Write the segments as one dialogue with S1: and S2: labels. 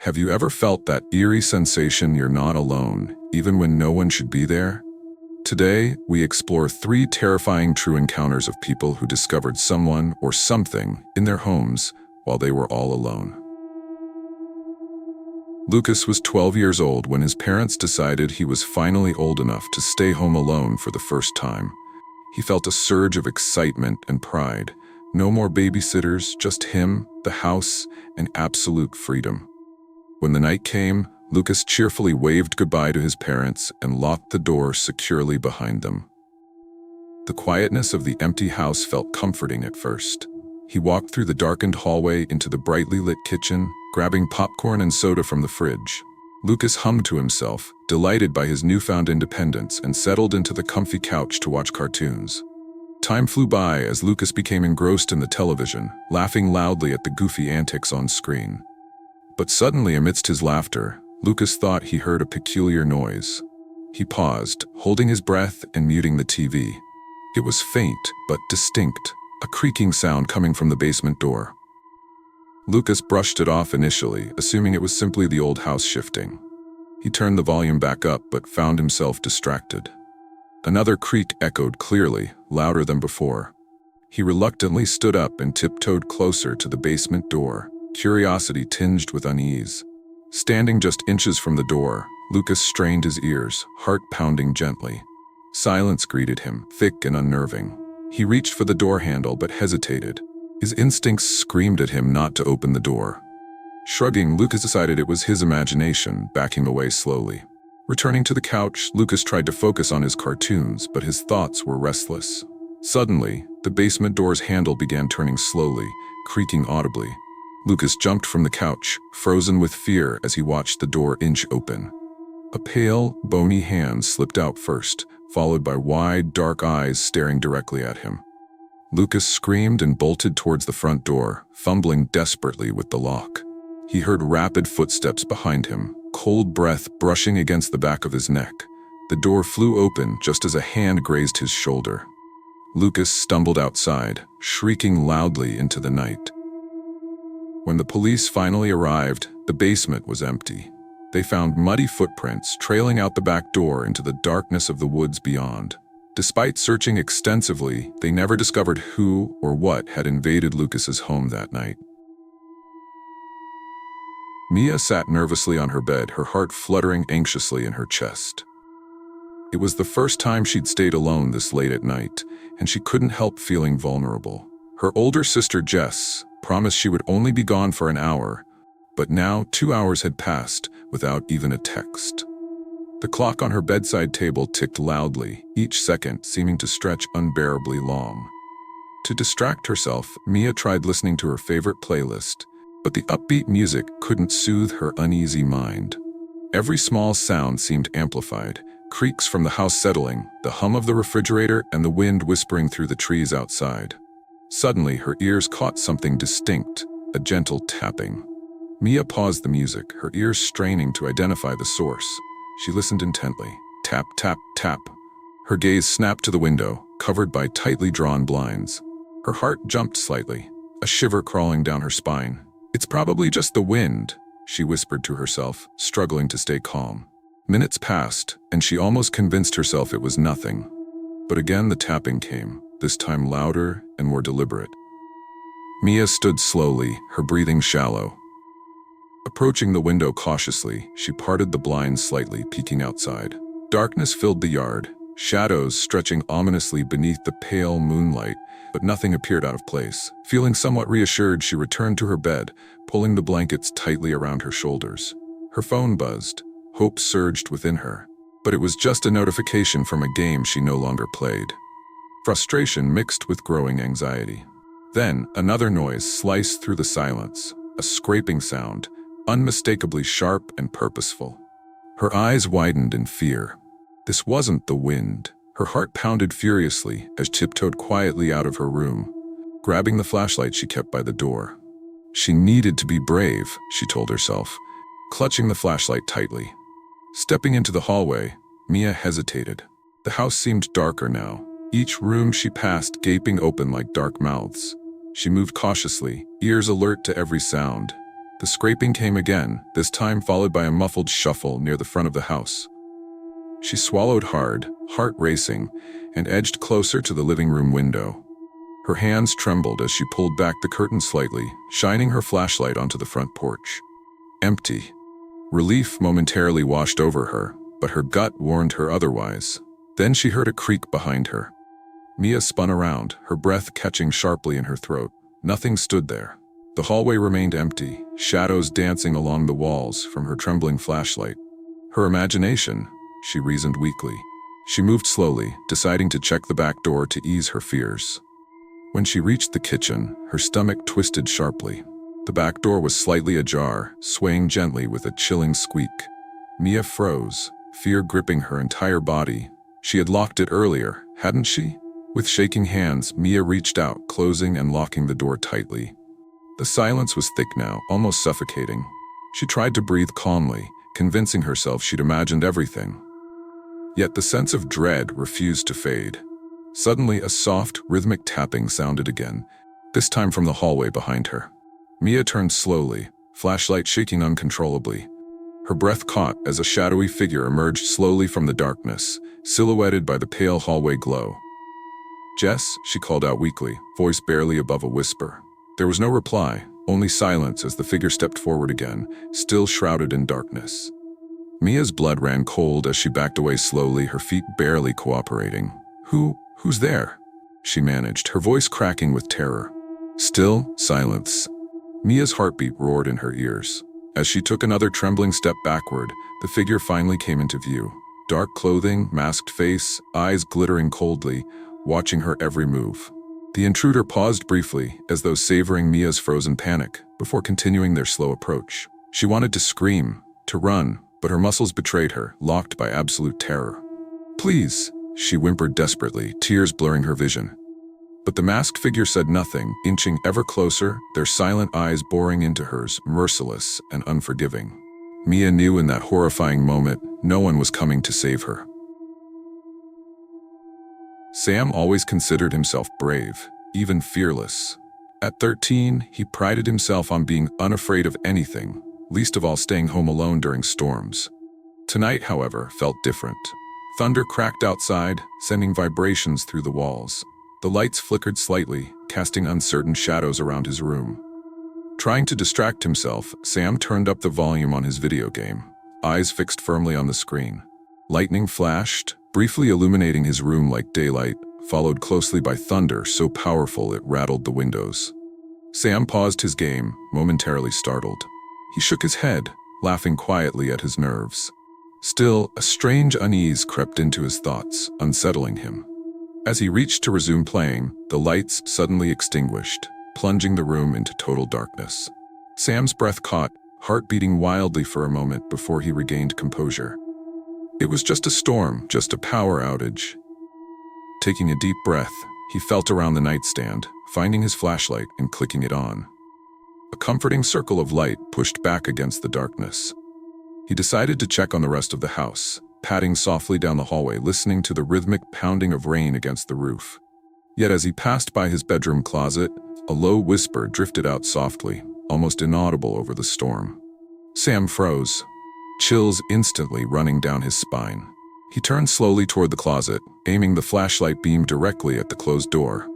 S1: Have you ever felt that eerie sensation you're not alone, even when no one should be there? Today, we explore 3 terrifying true encounters of people who discovered someone or something in their homes while they were all alone. Lucas was 12 years old when his parents decided he was finally old enough to stay home alone for the first time. He felt a surge of excitement and pride. No more babysitters, just him, the house, and absolute freedom. When the night came, Lucas cheerfully waved goodbye to his parents and locked the door securely behind them. The quietness of the empty house felt comforting at first. He walked through the darkened hallway into the brightly lit kitchen, grabbing popcorn and soda from the fridge. Lucas hummed to himself, delighted by his newfound independence, and settled into the comfy couch to watch cartoons. Time flew by as Lucas became engrossed in the television, laughing loudly at the goofy antics on screen. But suddenly, amidst his laughter, Lucas thought he heard a peculiar noise. He paused, holding his breath and muting the TV. It was faint, but distinct, a creaking sound coming from the basement door. Lucas brushed it off initially, assuming it was simply the old house shifting. He turned the volume back up, but found himself distracted. Another creak echoed clearly, louder than before. He reluctantly stood up and tiptoed closer to the basement door, curiosity tinged with unease. Standing just inches from the door, Lucas strained his ears, heart pounding gently. Silence greeted him, thick and unnerving. He reached for the door handle but hesitated. His instincts screamed at him not to open the door. Shrugging, Lucas decided it was his imagination, backing away slowly. Returning to the couch, Lucas tried to focus on his cartoons, but his thoughts were restless. Suddenly, the basement door's handle began turning slowly, creaking audibly. Lucas jumped from the couch, frozen with fear as he watched the door inch open. A pale, bony hand slipped out first, followed by wide, dark eyes staring directly at him. Lucas screamed and bolted towards the front door, fumbling desperately with the lock. He heard rapid footsteps behind him, cold breath brushing against the back of his neck. The door flew open just as a hand grazed his shoulder. Lucas stumbled outside, shrieking loudly into the night. When the police finally arrived, the basement was empty. They found muddy footprints trailing out the back door into the darkness of the woods beyond. Despite searching extensively, they never discovered who or what had invaded Lucas's home that night. Mia sat nervously on her bed, her heart fluttering anxiously in her chest. It was the first time she'd stayed alone this late at night, and she couldn't help feeling vulnerable. Her older sister Jess promised she would only be gone for an hour, but now 2 hours had passed without even a text. The clock on her bedside table ticked loudly, each second seeming to stretch unbearably long. To distract herself, Mia tried listening to her favorite playlist, but the upbeat music couldn't soothe her uneasy mind. Every small sound seemed amplified, creaks from the house settling, the hum of the refrigerator, and the wind whispering through the trees outside. Suddenly, her ears caught something distinct, a gentle tapping. Mia paused the music, her ears straining to identify the source. She listened intently. Tap, tap, tap. Her gaze snapped to the window, covered by tightly drawn blinds. Her heart jumped slightly, a shiver crawling down her spine. "It's probably just the wind," she whispered to herself, struggling to stay calm. Minutes passed, and she almost convinced herself it was nothing. But again the tapping came, this time louder and more deliberate. Mia stood slowly, her breathing shallow. Approaching the window cautiously, she parted the blinds slightly, peeking outside. Darkness filled the yard, shadows stretching ominously beneath the pale moonlight, but nothing appeared out of place. Feeling somewhat reassured, she returned to her bed, pulling the blankets tightly around her shoulders. Her phone buzzed. Hope surged within her. But it was just a notification from a game she no longer played. Frustration mixed with growing anxiety. Then, another noise sliced through the silence, a scraping sound, unmistakably sharp and purposeful. Her eyes widened in fear. This wasn't the wind. Her heart pounded furiously as she tiptoed quietly out of her room, grabbing the flashlight she kept by the door. She needed to be brave, she told herself, clutching the flashlight tightly. Stepping into the hallway, Mia hesitated. The house seemed darker now, each room she passed gaping open like dark mouths. She moved cautiously, ears alert to every sound. The scraping came again, this time followed by a muffled shuffle near the front of the house. She swallowed hard, heart racing, and edged closer to the living room window. Her hands trembled as she pulled back the curtain slightly, shining her flashlight onto the front porch. Empty. Relief momentarily washed over her, but her gut warned her otherwise. Then she heard a creak behind her. Mia spun around, her breath catching sharply in her throat. Nothing stood there. The hallway remained empty, shadows dancing along the walls from her trembling flashlight. Her imagination, she reasoned weakly. She moved slowly, deciding to check the back door to ease her fears. When she reached the kitchen, her stomach twisted sharply. The back door was slightly ajar, swaying gently with a chilling squeak. Mia froze, fear gripping her entire body. She had locked it earlier, hadn't she? With shaking hands, Mia reached out, closing and locking the door tightly. The silence was thick now, almost suffocating. She tried to breathe calmly, convincing herself she'd imagined everything. Yet the sense of dread refused to fade. Suddenly, a soft, rhythmic tapping sounded again, this time from the hallway behind her. Mia turned slowly, flashlight shaking uncontrollably. Her breath caught as a shadowy figure emerged slowly from the darkness, silhouetted by the pale hallway glow. "Jess," she called out weakly, voice barely above a whisper. There was no reply, only silence as the figure stepped forward again, still shrouded in darkness. Mia's blood ran cold as she backed away slowly, her feet barely cooperating. Who's there?" she managed, her voice cracking with terror. Still silence. Mia's heartbeat roared in her ears. As she took another trembling step backward, the figure finally came into view. Dark clothing, masked face, eyes glittering coldly, watching her every move. The intruder paused briefly, as though savoring Mia's frozen panic, before continuing their slow approach. She wanted to scream, to run, but her muscles betrayed her, locked by absolute terror. "Please," she whimpered desperately, tears blurring her vision. But the masked figure said nothing, inching ever closer, their silent eyes boring into hers, merciless and unforgiving. Mia knew in that horrifying moment, no one was coming to save her. Sam always considered himself brave, even fearless. At 13, he prided himself on being unafraid of anything, least of all staying home alone during storms. Tonight, however, felt different. Thunder cracked outside, sending vibrations through the walls. The lights flickered slightly, casting uncertain shadows around his room. Trying to distract himself, Sam turned up the volume on his video game, eyes fixed firmly on the screen. Lightning flashed, briefly illuminating his room like daylight, followed closely by thunder so powerful it rattled the windows. Sam paused his game, momentarily startled. He shook his head, laughing quietly at his nerves. Still, a strange unease crept into his thoughts, unsettling him. As he reached to resume playing, the lights suddenly extinguished, plunging the room into total darkness. Sam's breath caught, heart beating wildly for a moment before he regained composure. It was just a storm, just a power outage. Taking a deep breath, he felt around the nightstand, finding his flashlight and clicking it on. A comforting circle of light pushed back against the darkness. He decided to check on the rest of the house, padding softly down the hallway, listening to the rhythmic pounding of rain against the roof. Yet as he passed by his bedroom closet, a low whisper drifted out softly, almost inaudible over the storm. Sam froze, chills instantly running down his spine. He turned slowly toward the closet, aiming the flashlight beam directly at the closed door.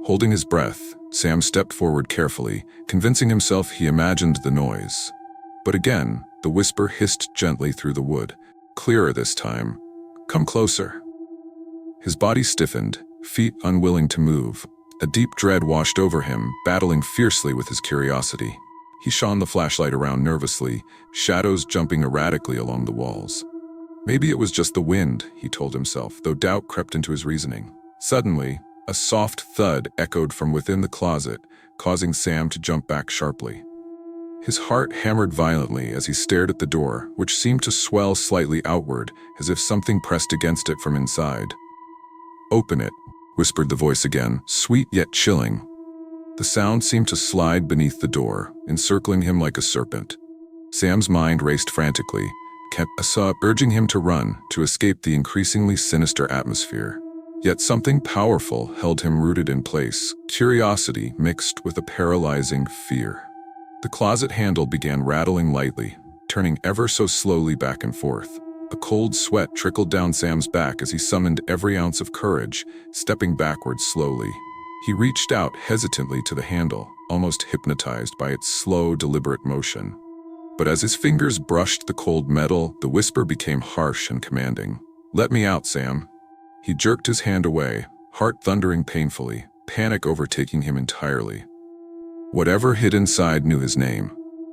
S1: Holding his breath, Sam stepped forward carefully, convincing himself he imagined the noise. But again, the whisper hissed gently through the wood, clearer this time. "Come closer." His body stiffened, feet unwilling to move. A deep dread washed over him, battling fiercely with his curiosity. He shone the flashlight around nervously, shadows jumping erratically along the walls. Maybe it was just the wind, he told himself, though doubt crept into his reasoning. Suddenly, a soft thud echoed from within the closet, causing Sam to jump back sharply. His heart hammered violently as he stared at the door, which seemed to swell slightly outward, as if something pressed against it from inside. "Open it," whispered the voice again, sweet yet chilling. The sound seemed to slide beneath the door, encircling him like a serpent. Sam's mind raced frantically, urging him to run, to escape the increasingly sinister atmosphere. Yet something powerful held him rooted in place, curiosity mixed with a paralyzing fear. The closet handle began rattling lightly, turning ever so slowly back and forth. A cold sweat trickled down Sam's back as he summoned every ounce of courage, stepping backwards slowly. He reached out hesitantly to the handle, almost hypnotized by its slow, deliberate motion. But as his fingers brushed the cold metal, the whisper became harsh and commanding. "Let me out, Sam." He jerked his hand away, heart thundering painfully, panic overtaking him entirely. Whatever hid inside knew his name.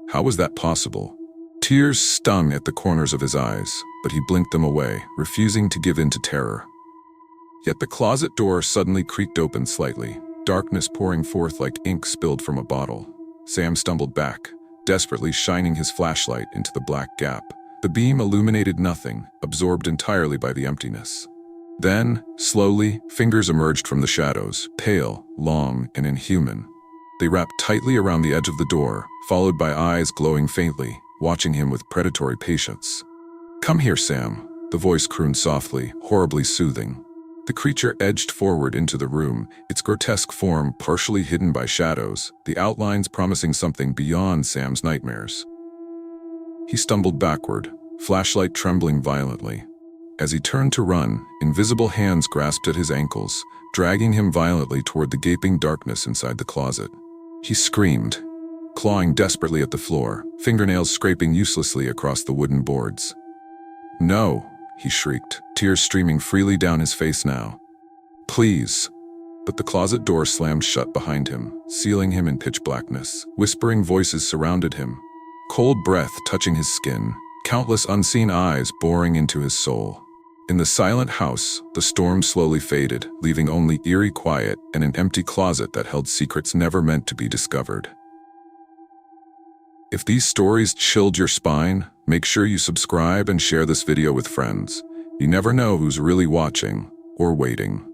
S1: How was that possible? Tears stung at the corners of his eyes, but he blinked them away, refusing to give in to terror. Yet the closet door suddenly creaked open slightly, darkness pouring forth like ink spilled from a bottle. Sam stumbled back, desperately shining his flashlight into the black gap. The beam illuminated nothing, absorbed entirely by the emptiness. Then, slowly, fingers emerged from the shadows, pale, long, and inhuman. They wrapped tightly around the edge of the door, followed by eyes glowing faintly, watching him with predatory patience. "Come here, Sam," the voice crooned softly, horribly soothing. The creature edged forward into the room, its grotesque form partially hidden by shadows, the outlines promising something beyond Sam's nightmares. He stumbled backward, flashlight trembling violently. As he turned to run, invisible hands grasped at his ankles, dragging him violently toward the gaping darkness inside the closet. He screamed, clawing desperately at the floor, fingernails scraping uselessly across the wooden boards. "No," he shrieked, tears streaming freely down his face now. "Please." But the closet door slammed shut behind him, sealing him in pitch blackness. Whispering voices surrounded him, cold breath touching his skin, countless unseen eyes boring into his soul. In the silent house, the storm slowly faded, leaving only eerie quiet and an empty closet that held secrets never meant to be discovered. If these stories chilled your spine, make sure you subscribe and share this video with friends. You never know who's really watching or waiting.